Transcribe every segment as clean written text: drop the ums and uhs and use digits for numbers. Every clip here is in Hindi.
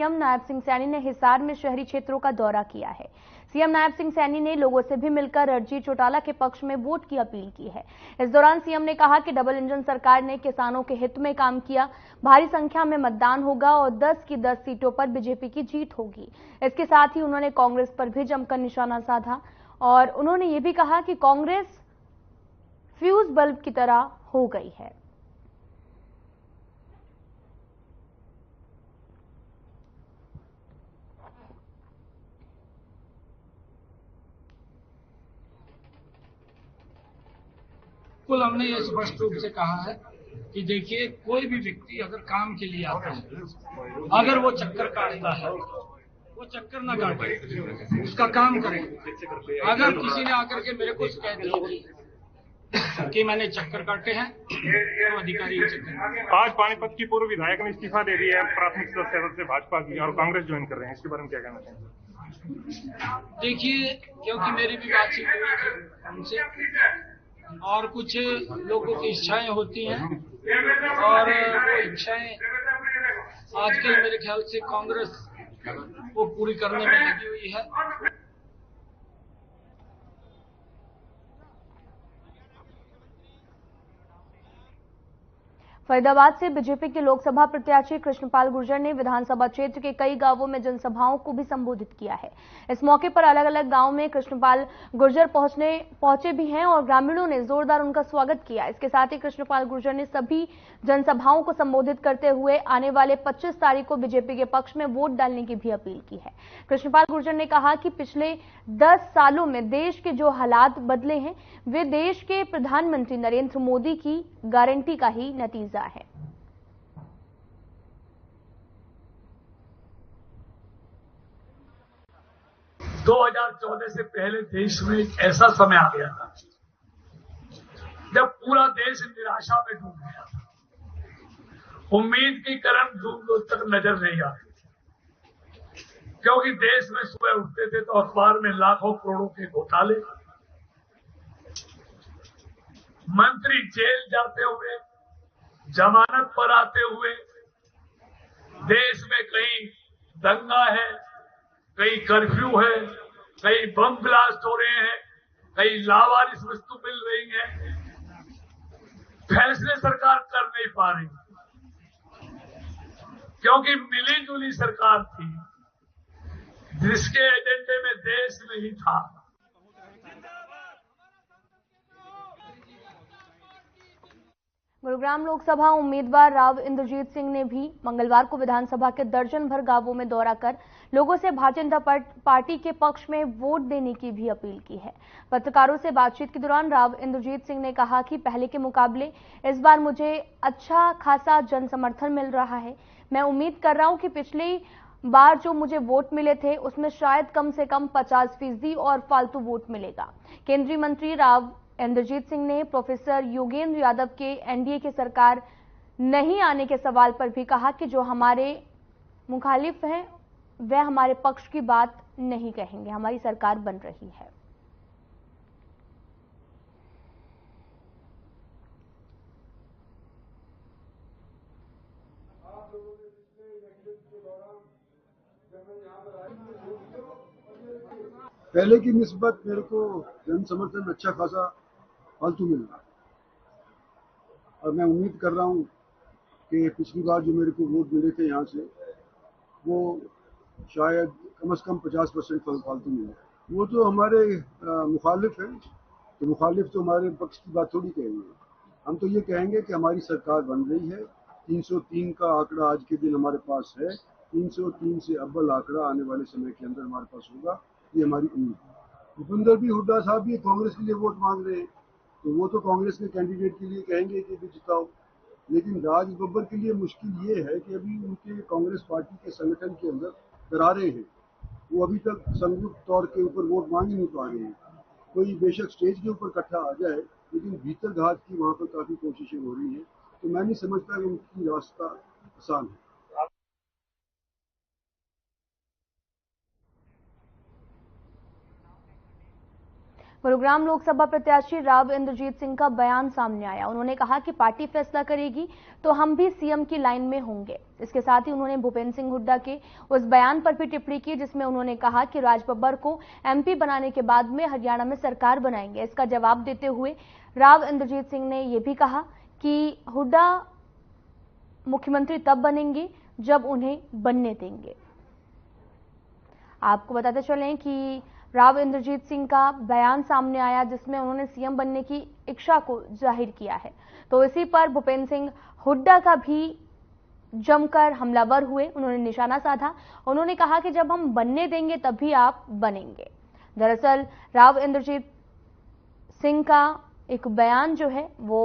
सीएम नायब सिंह सैनी ने हिसार में शहरी क्षेत्रों का दौरा किया है। सीएम नायब सिंह सैनी ने लोगों से भी मिलकर रणजीत चौटाला के पक्ष में वोट की अपील की है। इस दौरान सीएम ने कहा कि डबल इंजन सरकार ने किसानों के हित में काम किया, भारी संख्या में मतदान होगा और 10 की 10 सीटों पर बीजेपी की जीत होगी। इसके साथ ही उन्होंने कांग्रेस पर भी जमकर निशाना साधा और उन्होंने ये भी कहा कि कांग्रेस फ्यूज बल्ब की तरह हो गई है। बिल्कुल, हमने ये स्पष्ट रूप से कहा है कि देखिए, कोई भी व्यक्ति अगर काम के लिए आता है, अगर वो चक्कर काटता है, वो चक्कर ना काटे, उसका काम करे। अगर किसी ने आकर के मेरे को शिकायत की कि मैंने चक्कर काटे हैं, तो अधिकारी चक्कर। आज पानीपत की पूर्व विधायक ने इस्तीफा दे दिया है प्राथमिक सदस्य से भाजपा की और कांग्रेस ज्वाइन कर रहे हैं, इसके बारे में क्या कहना चाहेंगे? देखिए, क्योंकि मेरी भी बातचीत हुई थी उनसे और कुछ लोगों की इच्छाएं होती हैं और वो इच्छाएं आजकल मेरे ख्याल से कांग्रेस वो पूरी करने में लगी हुई है। फरीदाबाद से बीजेपी के लोकसभा प्रत्याशी कृष्णपाल गुर्जर ने विधानसभा क्षेत्र के कई गांवों में जनसभाओं को भी संबोधित किया है। इस मौके पर अलग अलग गांव में कृष्णपाल गुर्जर पहुंचे भी हैं और ग्रामीणों ने जोरदार उनका स्वागत किया। इसके साथ ही कृष्णपाल गुर्जर ने सभी जनसभाओं को संबोधित करते हुए आने वाले 25 तारीख को बीजेपी के पक्ष में वोट डालने की भी अपील की है। कृष्णपाल गुर्जर ने कहा कि पिछले 10 सालों में देश के जो हालात बदले हैं वे देश के प्रधानमंत्री नरेंद्र मोदी की गारंटी का ही नतीजा है। दो 2014 से पहले देश में एक ऐसा समय आ गया था जब पूरा देश निराशा में डूब गया था। उम्मीद की किरण दूर दूर तक नजर नहीं आती थी, क्योंकि देश में सुबह उठते थे तो अखबार में लाखों करोड़ों के घोटाले, मंत्री जेल जाते हुए, जमानत पर आते हुए, देश में कहीं दंगा है, कहीं कर्फ्यू है, कहीं बम ब्लास्ट हो रहे हैं, कहीं लावारिस वस्तु मिल रही है, फैसले सरकार कर नहीं पा रही क्योंकि मिली जुली सरकार थी जिसके एजेंडे में देश नहीं था। गुरुग्राम लोकसभा उम्मीदवार राव इंद्रजीत सिंह ने भी मंगलवार को विधानसभा के दर्जन भर गांवों में दौरा कर लोगों से भारतीय जनता पार्टी के पक्ष में वोट देने की भी अपील की है। पत्रकारों से बातचीत के दौरान राव इंद्रजीत सिंह ने कहा कि पहले के मुकाबले इस बार मुझे अच्छा खासा जन समर्थन मिल रहा है। मैं उम्मीद कर रहा हूं कि पिछली बार जो मुझे वोट मिले थे उसमें शायद कम से कम 50% और फालतू वोट मिलेगा। केंद्रीय मंत्री राव इंद्रजीत सिंह ने प्रोफेसर योगेंद्र यादव के एनडीए की सरकार नहीं आने के सवाल पर भी कहा कि जो हमारे मुखालिफ हैं वह हमारे पक्ष की बात नहीं कहेंगे, हमारी सरकार बन रही है। पहले की निस्बत मेरे को जन समर्थन अच्छा खासा फालतू मिल रहा है और मैं उम्मीद कर रहा हूँ कि पिछली बार जो मेरे को वोट मिले थे यहाँ से वो शायद कम से कम 50% फालतू मिले। वो तो हमारे मुखालिफ हैं, तो मुखालिफ तो हमारे पक्ष की बात थोड़ी कहेंगे। हम तो ये कहेंगे कि हमारी सरकार बन रही है। 303 का आंकड़ा आज के दिन हमारे पास है। 303 से अव्वल आंकड़ा आने वाले समय के अंदर हमारे पास होगा, ये हमारी उम्मीद है। भूपिंदर भी हुड्डा साहब भी कांग्रेस के लिए वोट मांग रहे हैं, तो वो तो कांग्रेस के कैंडिडेट के लिए कहेंगे कि भी जिताओ। लेकिन राज बब्बर के लिए मुश्किल ये है कि अभी उनके कांग्रेस पार्टी के संगठन के अंदर दरारें हैं, वो अभी तक संयुक्त तौर के ऊपर वोट मांग ही नहीं पा रहे हैं। कोई बेशक स्टेज के ऊपर इकट्ठा आ जाए, लेकिन भीतर घात की वहां पर काफी कोशिशें हो रही हैं, तो मैं नहीं समझता कि उनकी रास्ता आसान है। गुरुग्राम लोकसभा प्रत्याशी राव इंद्रजीत सिंह का बयान सामने आया। उन्होंने कहा कि पार्टी फैसला करेगी तो हम भी सीएम की लाइन में होंगे। इसके साथ ही उन्होंने भूपेंद्र सिंह हुड्डा के उस बयान पर भी टिप्पणी की जिसमें उन्होंने कहा कि राज बब्बर को एमपी बनाने के बाद में हरियाणा में सरकार बनाएंगे। इसका जवाब देते हुए राव इंद्रजीत सिंह ने यह भी कहा कि हुड्डा मुख्यमंत्री तब बनेंगे जब उन्हें बनने देंगे। आपको बताते चलें कि राव इंद्रजीत सिंह का बयान सामने आया जिसमें उन्होंने सीएम बनने की इच्छा को जाहिर किया है। तो इसी पर भूपेंद्र सिंह हुड्डा का भी जमकर हमलावर हुए। उन्होंने निशाना साधा। उन्होंने कहा कि जब हम बनने देंगे तभी आप बनेंगे। दरअसल राव इंद्रजीत सिंह का एक बयान जो है वो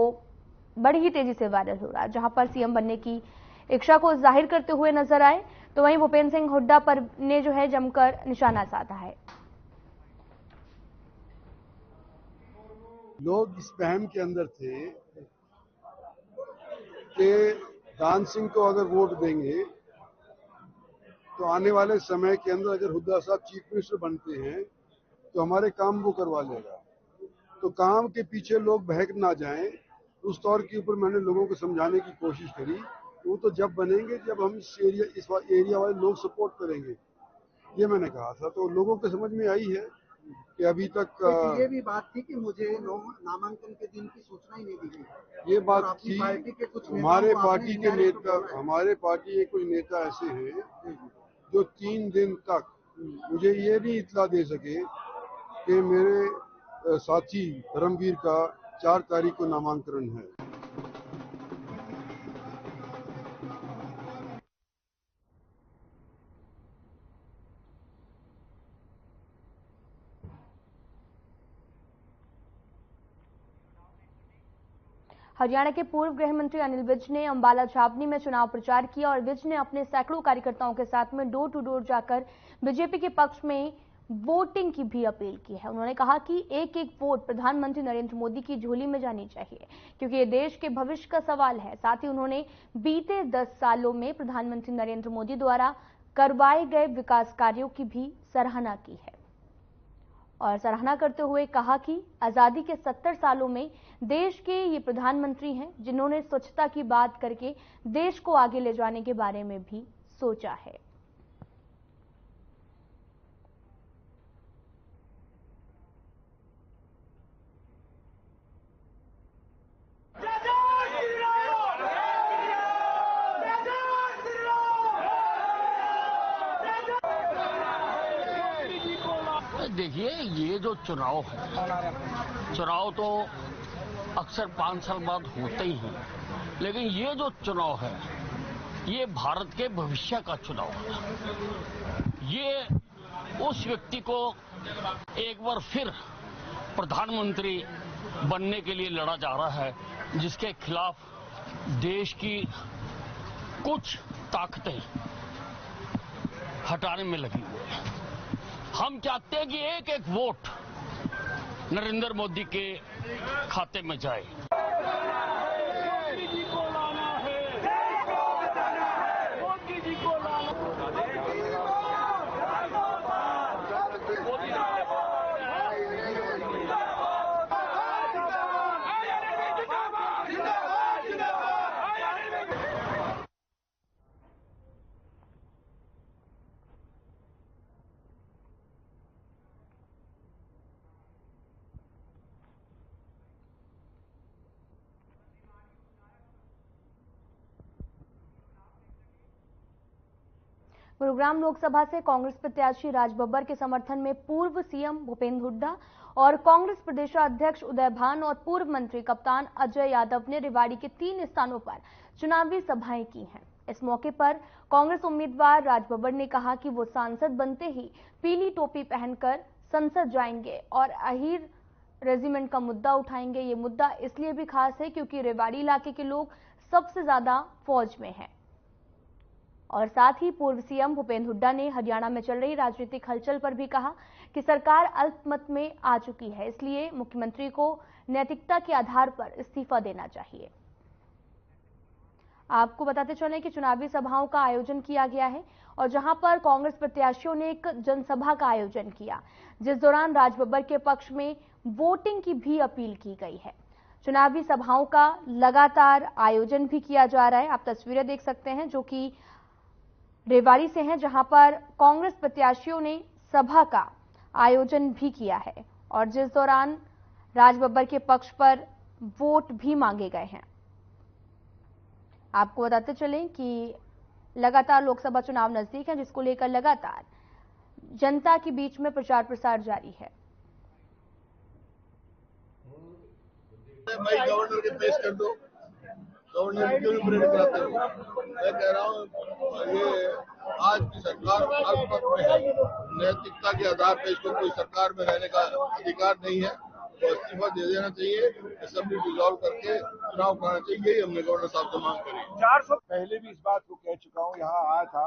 बड़ी ही तेजी से वायरल हो रहा है, जहां पर सीएम बनने की इच्छा को जाहिर करते हुए नजर आए। तो वहीं भूपेंद्र सिंह हुड्डा पर ने जो है जमकर निशाना साधा है। लोग इस वहम के अंदर थे कि दान सिंह को अगर वोट देंगे तो आने वाले समय के अंदर अगर हुड्डा साहब चीफ मिनिस्टर बनते हैं तो हमारे काम वो करवा लेगा। तो काम के पीछे लोग बहक ना जाएं, उस तौर के ऊपर मैंने लोगों को समझाने की कोशिश करी। वो तो जब बनेंगे जब हम इस एरिया वाले लोग सपोर्ट करेंगे, ये मैंने कहा था। तो लोगों को समझ में आई है कि अभी तक ये भी बात थी कि मुझे नामांकन के दिन की सूचना ही नहीं दी गई। ये बात थी। पार्टी के कुछ हमारे पार्टी के नेता, हमारे पार्टी के कुछ नेता ऐसे हैं जो 3 दिन तक मुझे ये नहीं इत्तला दे सके कि मेरे साथी धर्मवीर का 4 तारीख को नामांकन है। हरियाणा के पूर्व गृह मंत्री अनिल विज ने अंबाला छावनी में चुनाव प्रचार किया और विज ने अपने सैकड़ों कार्यकर्ताओं के साथ में डोर टू डोर जाकर बीजेपी के पक्ष में वोटिंग की भी अपील की है। उन्होंने कहा कि एक एक वोट प्रधानमंत्री नरेंद्र मोदी की झोली में जानी चाहिए क्योंकि ये देश के भविष्य का सवाल है। साथ ही उन्होंने बीते 10 सालों में प्रधानमंत्री नरेंद्र मोदी द्वारा करवाए गए विकास कार्यों की भी सराहना की है और सराहना करते हुए कहा कि आजादी के 70 सालों में देश के ये प्रधानमंत्री हैं जिन्होंने स्वच्छता की बात करके देश को आगे ले जाने के बारे में भी सोचा है। देखिए, ये जो चुनाव है, चुनाव तो अक्सर 5 साल बाद होते ही हैं, लेकिन ये जो चुनाव है ये भारत के भविष्य का चुनाव है। ये उस व्यक्ति को एक बार फिर प्रधानमंत्री बनने के लिए लड़ा जा रहा है जिसके खिलाफ देश की कुछ ताकतें हटाने में लगी हुई है। हम चाहते हैं कि एक एक वोट नरेंद्र मोदी के खाते में जाए। गुरुग्राम लोकसभा से कांग्रेस प्रत्याशी राज बब्बर के समर्थन में पूर्व सीएम भूपेंद्र हुड्डा और कांग्रेस प्रदेशाध्यक्ष उदय भान और पूर्व मंत्री कप्तान अजय यादव ने रेवाड़ी के 3 स्थानों पर चुनावी सभाएं की हैं। इस मौके पर कांग्रेस उम्मीदवार राज बब्बर ने कहा कि वो सांसद बनते ही पीली टोपी पहनकर संसद जाएंगे और अहीर रेजिमेंट का मुद्दा उठाएंगे। ये मुद्दा इसलिए भी खास है क्योंकि रेवाड़ी इलाके के लोग सबसे ज्यादा फौज में हैं। और साथ ही पूर्व सीएम भूपेंद्र हुड्डा ने हरियाणा में चल रही राजनीतिक हलचल पर भी कहा कि सरकार अल्पमत में आ चुकी है, इसलिए मुख्यमंत्री को नैतिकता के आधार पर इस्तीफा देना चाहिए। आपको बताते चलें कि चुनावी सभाओं का आयोजन किया गया है और जहां पर कांग्रेस प्रत्याशियों ने एक जनसभा का आयोजन किया, जिस दौरान राज बब्बर के पक्ष में वोटिंग की भी अपील की गई है। चुनावी सभाओं का लगातार आयोजन भी किया जा रहा है। आप तस्वीरें देख सकते हैं जो कि रेवाड़ी से हैं, जहां पर कांग्रेस प्रत्याशियों ने सभा का आयोजन भी किया है और जिस दौरान राज बब्बर के पक्ष पर वोट भी मांगे गए हैं। आपको बताते चलें कि लगातार लोकसभा चुनाव नजदीक है, जिसको लेकर लगातार जनता के बीच में प्रचार प्रसार जारी है। भाई गवर्नर के पेश कर दो, गवर्नर क्यों नहीं परेड कराते हो? मैं कह रहा हूँ ये आज की सरकार अल्पमत में है, नैतिकता के आधार पर इसको कोई सरकार में रहने का अधिकार नहीं है, तो इस्तीफा दे देना चाहिए, असेंबली डिसॉल्व करके चुनाव कराना चाहिए। यही हमने गवर्नर साहब से मांग करी। 400 पहले भी इस बात को कह चुका हूँ, यहाँ आया था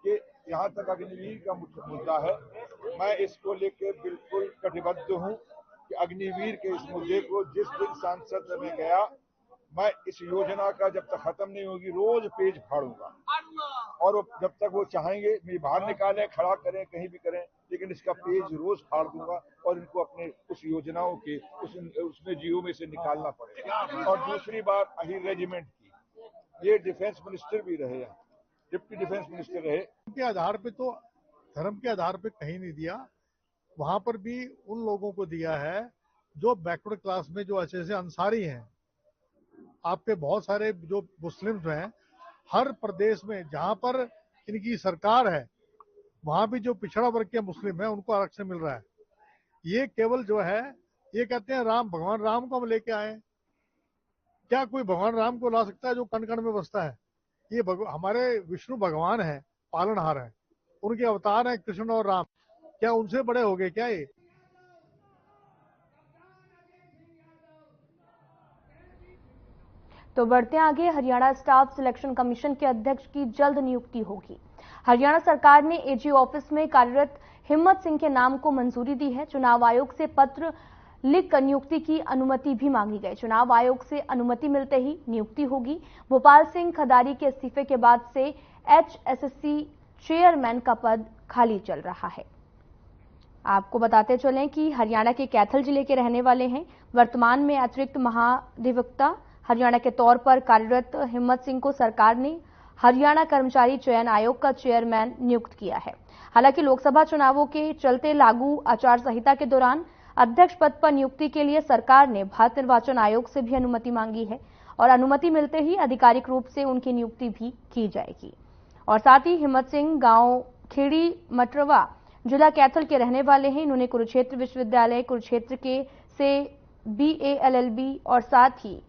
कि यहाँ तक अग्निवीर का मुद्दा है, मैं इसको लेकर बिल्कुल कटिबद्ध हूँ कि अग्निवीर के इस मुद्दे को जिस दिन सांसद में गया, मैं इस योजना का जब तक खत्म नहीं होगी रोज पेज फाड़ूंगा और जब तक वो चाहेंगे मेरी बाहर निकालें, खड़ा करें, कहीं भी करें, लेकिन इसका पेज रोज फाड़ दूंगा और इनको अपने उस योजनाओं के उसमें जीओ में से निकालना पड़ेगा। और दूसरी बात अहिर रेजिमेंट की, ये डिफेंस मिनिस्टर भी रहे, डिप्टी डिफेंस मिनिस्टर रहे, के आधार पे तो धर्म के आधार पे कहीं नहीं दिया, वहां पर भी उन लोगों को दिया है जो बैकवर्ड क्लास में जो अच्छे अंसारी हैं। आपके बहुत सारे जो मुस्लिम्स हैं, हर प्रदेश में जहां पर इनकी सरकार है वहां भी जो पिछड़ा वर्ग के मुस्लिम है उनको आरक्षण मिल रहा है। ये केवल जो है ये कहते हैं राम, भगवान राम को हम लेके आए, क्या कोई भगवान राम को ला सकता है जो कण कण में बसता है? ये हमारे विष्णु भगवान है, पालनहार है, उनके अवतार हैं कृष्ण और राम, क्या उनसे बड़े हो गए क्या ये? तो बढ़ते आगे, हरियाणा स्टाफ सिलेक्शन कमीशन के अध्यक्ष की जल्द नियुक्ति होगी। हरियाणा सरकार ने एजी ऑफिस में कार्यरत हिम्मत सिंह के नाम को मंजूरी दी है। चुनाव आयोग से पत्र लिखकर नियुक्ति की अनुमति भी मांगी गई। चुनाव आयोग से अनुमति मिलते ही नियुक्ति होगी। भोपाल सिंह खदारी के इस्तीफे के बाद से एचएसएससी चेयरमैन का पद खाली चल रहा है। आपको बताते चलें कि हरियाणा के कैथल जिले के रहने वाले हैं। वर्तमान में अतिरिक्त महाधिवक्ता हरियाणा के तौर पर कार्यरत हिम्मत सिंह को सरकार ने हरियाणा कर्मचारी चयन आयोग का चेयरमैन नियुक्त किया है। हालांकि लोकसभा चुनावों के चलते लागू आचार संहिता के दौरान अध्यक्ष पद पर नियुक्ति के लिए सरकार ने भारत निर्वाचन आयोग से भी अनुमति मांगी है और अनुमति मिलते ही आधिकारिक रूप से उनकी नियुक्ति भी की जाएगी। और साथ ही हिम्मत सिंह गांव खेड़ी मटरवा जिला कैथल के रहने वाले हैं। इन्होंने कुरुक्षेत्र विश्वविद्यालय कुरुक्षेत्र के से BA LLB और साथ ही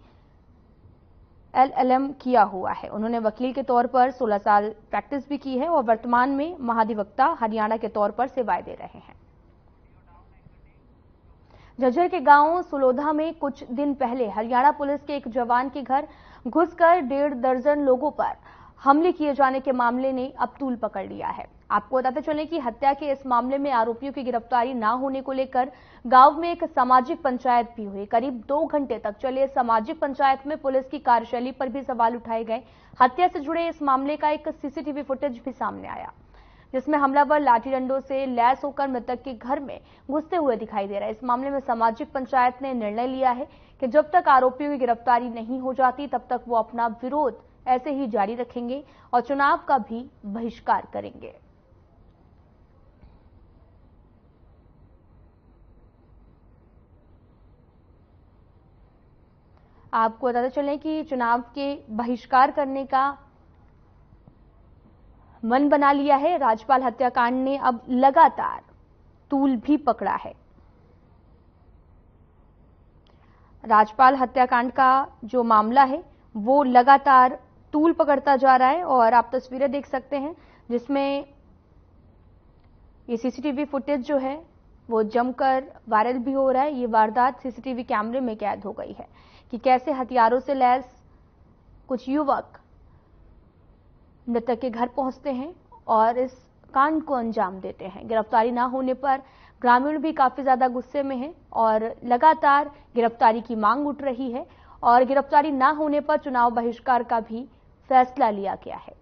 LLM किया हुआ है। उन्होंने वकील के तौर पर 16 साल प्रैक्टिस भी की है और वर्तमान में महाधिवक्ता हरियाणा के तौर पर सेवाएं दे रहे हैं। झज्जर के गांव सुलोधा में कुछ दिन पहले हरियाणा पुलिस के एक जवान के घर घुसकर 1.5 दर्जन लोगों पर हमले किए जाने के मामले ने अब तूल पकड़ लिया है। आपको बताते चलें कि हत्या के इस मामले में आरोपियों की गिरफ्तारी न होने को लेकर गांव में एक सामाजिक पंचायत भी हुई। करीब 2 घंटे तक चले सामाजिक पंचायत में पुलिस की कार्यशैली पर भी सवाल उठाए गए। हत्या से जुड़े इस मामले का एक सीसीटीवी फुटेज भी सामने आया, जिसमें हमलावर लाठी डंडों से लैस होकर मृतक के घर में घुसते हुए दिखाई दे रहा है। इस मामले में सामाजिक पंचायत ने निर्णय लिया है कि जब तक आरोपियों की गिरफ्तारी नहीं हो जाती तब तक वो अपना विरोध ऐसे ही जारी रखेंगे और चुनाव का भी बहिष्कार करेंगे। आपको बताते चलें कि चुनाव के बहिष्कार करने का मन बना लिया है। राज्यपाल हत्याकांड ने अब लगातार तूल भी पकड़ा है। राज्यपाल हत्याकांड का जो मामला है वो लगातार तूल पकड़ता जा रहा है और आप तस्वीरें देख सकते हैं जिसमें ये सीसीटीवी फुटेज जो है वो जमकर वायरल भी हो रहा है। ये वारदात सीसीटीवी कैमरे में कैद हो गई है कि कैसे हथियारों से लैस कुछ युवक मृतक के घर पहुंचते हैं और इस कांड को अंजाम देते हैं। गिरफ्तारी ना होने पर ग्रामीण भी काफी ज्यादा गुस्से में हैं और लगातार गिरफ्तारी की मांग उठ रही है और गिरफ्तारी ना होने पर चुनाव बहिष्कार का भी फैसला लिया गया है।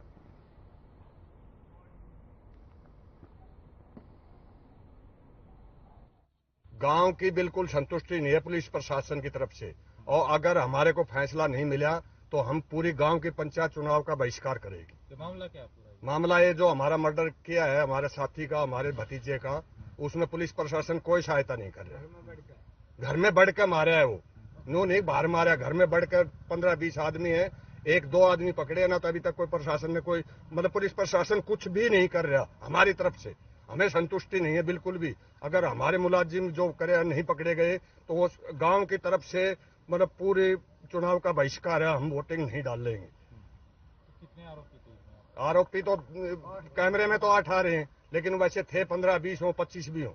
गांव की बिल्कुल संतुष्टि नहीं है पुलिस प्रशासन की तरफ से, और अगर हमारे को फैसला नहीं मिला तो हम पूरी गांव की पंचायत चुनाव का बहिष्कार करेगी। तो मामला क्या है? मामला ये जो हमारा मर्डर किया है हमारे साथी का, हमारे भतीजे का, उसमें पुलिस प्रशासन कोई सहायता नहीं कर रहा। घर में बढ़ कर मारा है वो, नो नहीं बाहर मारा, घर में बढ़कर 15-20 आदमी है, 1-2 आदमी पकड़े ना, तो अभी तक कोई प्रशासन ने कोई मतलब पुलिस प्रशासन कुछ भी नहीं कर रहा हमारी तरफ से। हमें संतुष्टि नहीं है बिल्कुल भी। अगर हमारे मुलाजिम जो करे नहीं पकड़े गए तो वो गांव की तरफ से मतलब पूरे चुनाव का बहिष्कार है, हम वोटिंग नहीं डाल लेंगे। कितने आरोपी थे? आरोपी तो कैमरे में तो 8 आ रहे हैं, लेकिन वैसे थे 15-20 हो, 25 भी हो।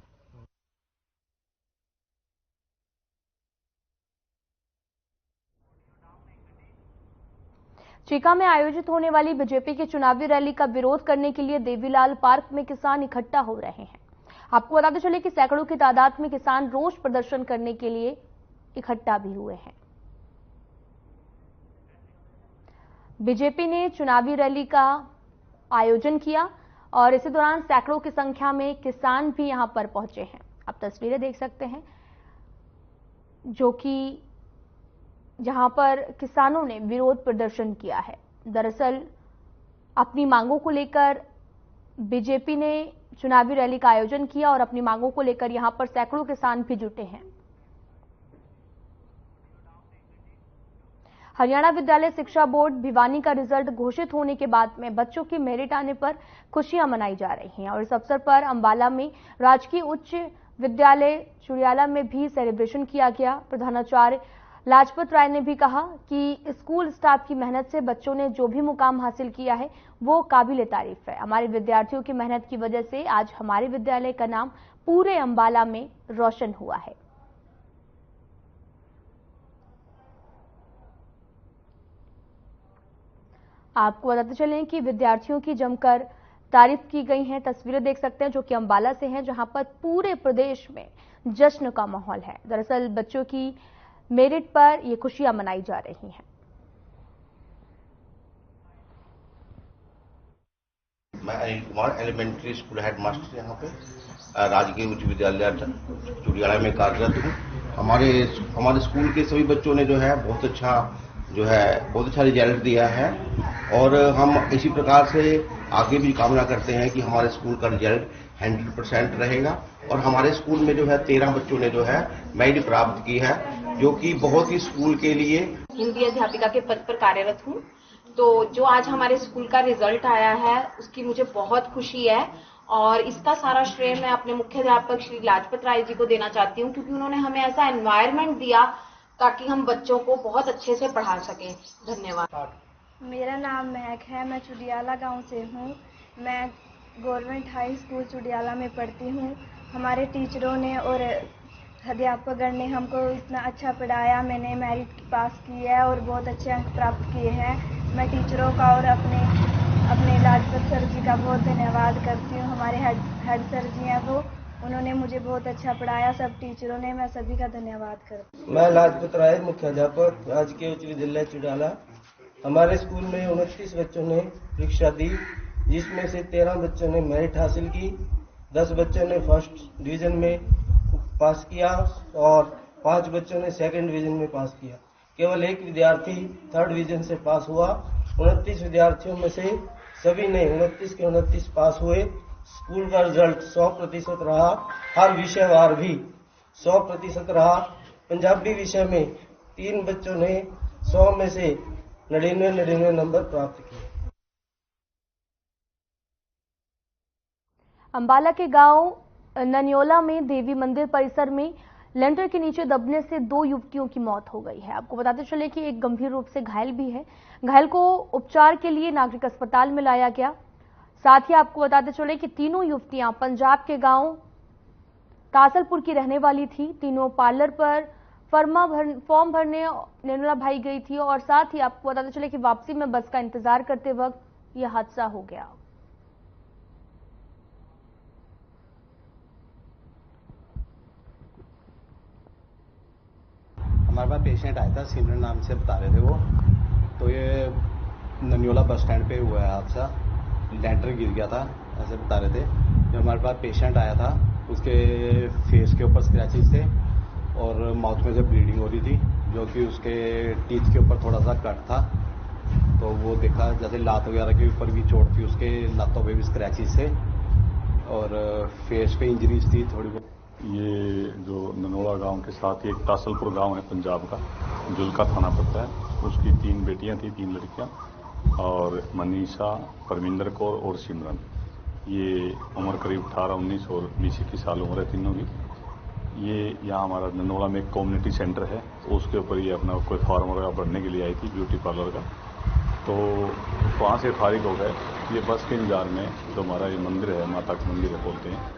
चीका में आयोजित होने वाली बीजेपी की चुनावी रैली का विरोध करने के लिए देवीलाल पार्क में किसान इकट्ठा हो रहे हैं। आपको बताते चले कि सैकड़ों की तादाद में किसान रोष प्रदर्शन करने के लिए इकट्ठा भी हुए हैं। बीजेपी ने चुनावी रैली का आयोजन किया और इसी दौरान सैकड़ों की संख्या में किसान भी यहां पर पहुंचे हैं। आप तस्वीरें देख सकते हैं जो कि जहां पर किसानों ने विरोध प्रदर्शन किया है। दरअसल अपनी मांगों को लेकर बीजेपी ने चुनावी रैली का आयोजन किया और अपनी मांगों को लेकर यहां पर सैकड़ों किसान भी जुटे हैं। हरियाणा विद्यालय शिक्षा बोर्ड भिवानी का रिजल्ट घोषित होने के बाद में बच्चों की मेरिट आने पर खुशियां मनाई जा रही हैं और इस अवसर पर अंबाला में राजकीय उच्च विद्यालय चुडियाला में भी सेलिब्रेशन किया गया। प्रधानाचार्य लाजपत राय ने भी कहा कि स्कूल स्टाफ की मेहनत से बच्चों ने जो भी मुकाम हासिल किया है वो काबिले तारीफ है। हमारे विद्यार्थियों की मेहनत की वजह से आज हमारे विद्यालय का नाम पूरे अंबाला में रोशन हुआ है। आपको बताते चलें कि विद्यार्थियों की जमकर तारीफ की गई है। तस्वीरें देख सकते हैं जो कि अंबाला से हैं, जहां पर पूरे प्रदेश में जश्न का माहौल है। दरअसल बच्चों की मेरिट पर ये खुशियां मनाई जा रही हैं। मैं Anil Kumar elementary school head master यहाँ पे राजकीय उच्च विद्यालय चुडियाला में कार्यरत हूँ। हमारे स्कूल के सभी बच्चों ने बहुत अच्छा रिजल्ट दिया है और हम इसी प्रकार से आगे भी कामना करते हैं कि हमारे स्कूल का रिजल्ट 100% रहेगा। और हमारे स्कूल में 13 बच्चों ने मेरिट प्राप्त की है, जो कि बहुत ही स्कूल के लिए। हिंदी अध्यापिका के पद पर कार्यरत हूँ, तो जो आज हमारे स्कूल का रिजल्ट आया है उसकी मुझे बहुत खुशी है और इसका सारा श्रेय मैं अपने मुख्याध्यापक श्री लाजपत राय जी को देना चाहती हूँ, क्योंकि उन्होंने हमें ऐसा एनवायरनमेंट दिया ताकि हम बच्चों को बहुत अच्छे से पढ़ा सकें। धन्यवाद। मेरा नाम महक है, मैं चुडियाला गांव से हूँ। मैं गवर्नमेंट हाई स्कूल चुडियाला में पढ़ती हूँ। हमारे टीचरों ने और अध्यापकगण ने हमको इतना अच्छा पढ़ाया। मैंने मेरिट पास की है और बहुत अच्छे अंक प्राप्त किए हैं। मैं टीचरों का और अपने लाजपत सर जी का बहुत धन्यवाद करती हूँ। हमारे हेड सर जी हैं वो, उन्होंने मुझे बहुत अच्छा पढ़ाया। सब टीचरों ने, मैं सभी का धन्यवाद करती हूँ। मैं लाजपत राय मुख्याध्यापक राजकीय उच्च विद्यालय चुडियाला। हमारे स्कूल में 29 बच्चों ने परीक्षा दी, जिसमें से 13 बच्चों ने मेरिट हासिल की, 10 बच्चों ने फर्स्ट डिवीजन में पास किया और 5 बच्चों ने सेकंड डिवीजन में पास किया। केवल एक विद्यार्थी थर्ड डिवीजन से पास हुआ। 29 विद्यार्थियों में से सभी ने 29 के 29 पास हुए। स्कूल का रिजल्ट 100% रहा। हर विषयवार भी 100% रहा। पंजाबी विषय में 3 बच्चों ने 100 में से 99 नंबर प्राप्त किए। अंबाला के गांव ननियोला में देवी मंदिर परिसर में लेंटर के नीचे दबने से 2 युवतियों की मौत हो गई है। आपको बताते चले कि एक गंभीर रूप से घायल भी है। घायल को उपचार के लिए नागरिक अस्पताल में लाया गया। साथ ही आपको बताते चले कि तीनों युवतियां पंजाब के गांव तासलपुर की रहने वाली थी। तीनों पार्लर पर फॉर्म भरने ननियोला भाई गई थी और साथ ही आपको बताते चले कि वापसी में बस का इंतजार करते वक्त यह हादसा हो गया। हमारे पास पेशेंट आया था, सिमरन नाम से बता रहे थे वो। तो ये ननियोला बस स्टैंड पे हुआ है हादसा। लैंटर गिर गया था, ऐसे बता रहे थे। जो हमारे पास पेशेंट आया था उसके फेस के ऊपर स्क्रैचेस थे और माउथ में से ब्लीडिंग हो रही थी, जो कि उसके टीथ के ऊपर थोड़ा सा कट था। तो वो देखा जैसे लात वगैरह के ऊपर भी चोट थी, उसके लातों पे भी स्क्रैचेस थे और फेस पे इंजरीज थी थोड़ी बहुत। ये जो ननोड़ा गांव के साथ ही एक तासलपुर गांव है पंजाब का, जुल्का थाना पड़ता है। उसकी 3 बेटियां थी, 3 लड़कियां, और मनीषा, परमिंदर कौर और सिमरन। ये उम्र करीब 18, 19 और 20-21 साल उम्र है तीनों की। ये यहाँ हमारा ननोड़ा में एक कम्युनिटी सेंटर है, उसके ऊपर ये अपना कोई फॉर्म वगैरह भरने के लिए आई थी, ब्यूटी पार्लर का। तो वहाँ से फारिग हो गए। ये बस के इंतजार में जो हमारा ये मंदिर है, माता का मंदिर है बोलते हैं।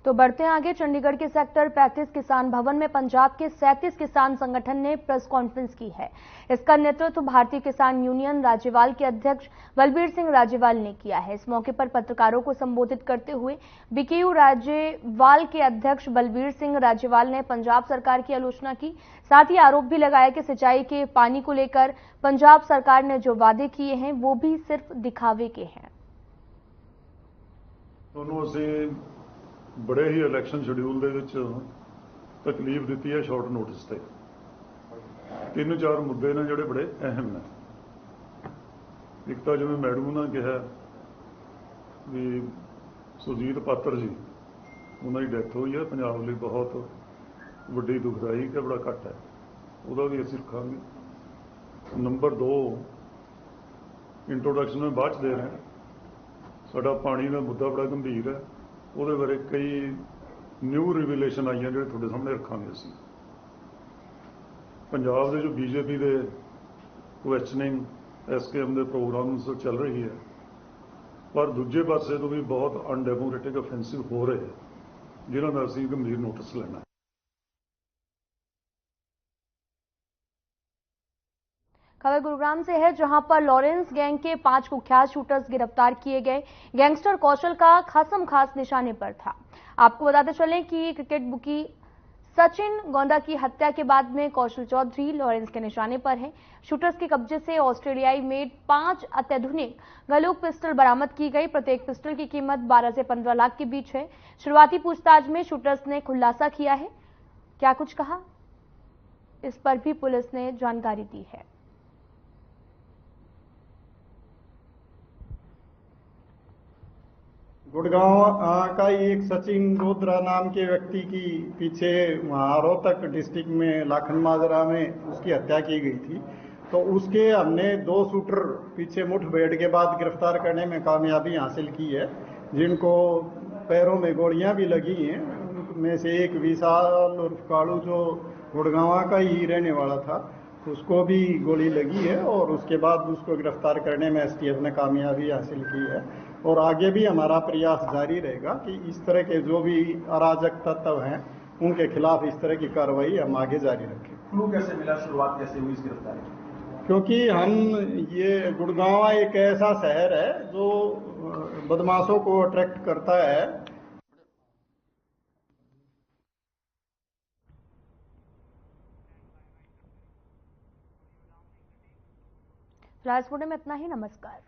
तो बढ़ते हैं आगे। चंडीगढ़ के सेक्टर 35 किसान भवन में पंजाब के 37 किसान संगठन ने प्रेस कॉन्फ्रेंस की है। इसका नेतृत्व भारतीय किसान यूनियन राज्यवाल के अध्यक्ष बलबीर सिंह राज्यवाल ने किया है। इस मौके पर पत्रकारों को संबोधित करते हुए बीकेयू राज्यवाल के अध्यक्ष बलबीर सिंह राज्यवाल ने पंजाब सरकार की आलोचना की। साथ ही आरोप भी लगाया कि सिंचाई के पानी को लेकर पंजाब सरकार ने जो वादे किए हैं वो भी सिर्फ दिखावे के हैं। बड़े ही इलैक्शन शेड्यूल दे विच तकलीफ दी है शॉर्ट नोटिस से। 3-4 मुद्दे ने जोड़े बड़े अहम ने। एक तो जिवें मैडम ने कहा भी सुरजीत पात्र जी उन्होंने डेथ हुई है, पंजाब लिए बहुत वड्डी दुखदाई कि बड़ा घट है, वह भी असीं रखांगे। नंबर 2 इंट्रोडक्शन में बाद दे रहे हैं, साडा पानी का मुद्दा बड़ा गंभीर है, ਉਹਦੇ ਬਾਰੇ कई न्यू रिविलेशन आई हैं जो ਤੁਹਾਡੇ सामने रखांगे ਅਸੀਂ। पंजाब ਦੇ जो बीजेपी ਦੇ ਕੁਐਸਚਨਿੰਗ एसकेएम ਦੇ प्रोग्राम्स चल रही है, पर दूजे पासे तो भी बहुत अनडेमोक्रेटिक ऑफेंसिव हो रहे हैं जिन्हों का ਅਸੀਂ गंभीर नोटिस लेना। खबर गुरुग्राम से है, जहां पर लॉरेंस गैंग के 5 कुख्यात शूटर्स गिरफ्तार किए गए। गैंगस्टर कौशल का खासम खास निशाने पर था। आपको बताते चलें कि क्रिकेट बुकी सचिन गोंदा की हत्या के बाद में कौशल चौधरी लॉरेंस के निशाने पर है। शूटर्स के कब्जे से ऑस्ट्रेलियाई मेड 5 अत्याधुनिक गलुक पिस्टल बरामद की गई। प्रत्येक पिस्टल की कीमत 12 से 15 लाख के बीच है। शुरुआती पूछताछ में शूटर्स ने खुलासा किया है। क्या कुछ कहा, इस पर भी पुलिस ने जानकारी दी है। गुड़गांव का एक सचिन रोद्रा नाम के व्यक्ति की पीछे वहाँ रोहतक डिस्ट्रिक्ट में लाखन माजरा में उसकी हत्या की गई थी। तो उसके हमने 2 शूटर पीछे मुठभेड़ के बाद गिरफ्तार करने में कामयाबी हासिल की है, जिनको पैरों में गोलियां भी लगी हैं। उनमें से एक विशाल उर्फ कालू जो गुड़गांव का ही रहने वाला था, उसको भी गोली लगी है और उसके बाद उसको गिरफ्तार करने में एसटीएफ ने कामयाबी हासिल की है। और आगे भी हमारा प्रयास जारी रहेगा कि इस तरह के जो भी अराजक तत्व हैं उनके खिलाफ इस तरह की कार्रवाई हम आगे जारी रखें। क्लू कैसे मिला, शुरुआत कैसे हुई इस गिरफ्तारी? क्योंकि हम ये गुड़गांव एक ऐसा शहर है जो बदमाशों को अट्रैक्ट करता है। राजपुर में इतना ही। नमस्कार।